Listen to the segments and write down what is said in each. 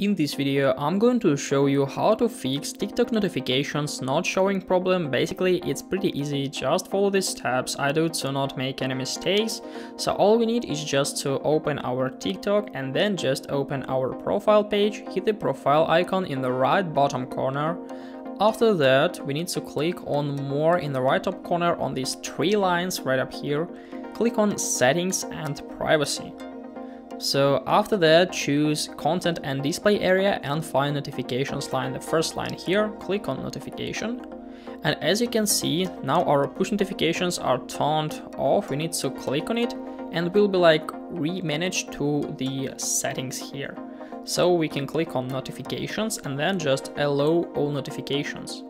In this video, I'm going to show you how to fix TikTok notifications not showing problem. Basically, it's pretty easy, just follow these steps I do to not make any mistakes. So all we need is just to open our TikTok and then just open our profile page, hit the profile icon in the right bottom corner. After that, we need to click on more in the right top corner on these three lines right up here. Click on settings and privacy. So after that, choose content and display area and find notifications line, the first line here, click on notification. And as you can see, now our push notifications are turned off. We need to click on it and we'll be like re-managed to the settings here. So we can click on notifications and then just allow all notifications.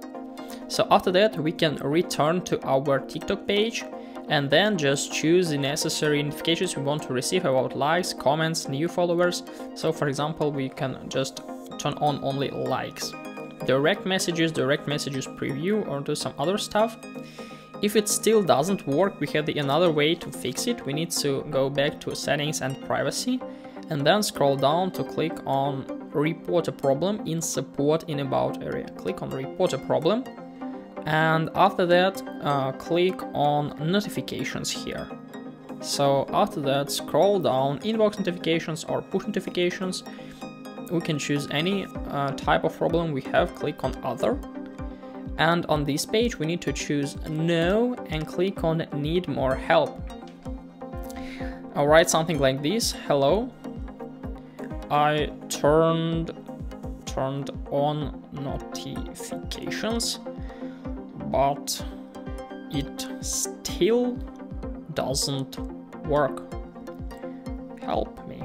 So after that, we can return to our TikTok page and then just choose the necessary notifications we want to receive about likes, comments, new followers. So for example, we can just turn on only likes. Direct messages preview, or do some other stuff. If it still doesn't work, we have another way to fix it. We need to go back to settings and privacy and then scroll down to click on report a problem in support in about area. Click on report a problem. And after that, click on notifications here. So after that, scroll down, inbox notifications or push notifications. We can choose any type of problem we have, click on other. And on this page, we need to choose no and click on need more help. I'll write something like this: hello, I turned on notifications, but it still doesn't work. Help me.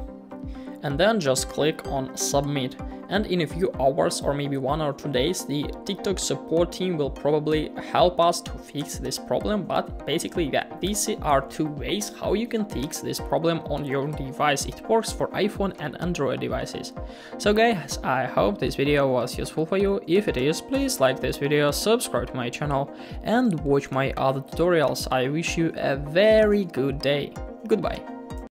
And then just click on submit. And in a few hours or maybe 1 or 2 days, the TikTok support team will probably help us to fix this problem. But basically, yeah, these are two ways how you can fix this problem on your device. It works for iPhone and Android devices. So guys, I hope this video was useful for you. If it is, please like this video, subscribe to my channel and watch my other tutorials. I wish you a very good day. Goodbye.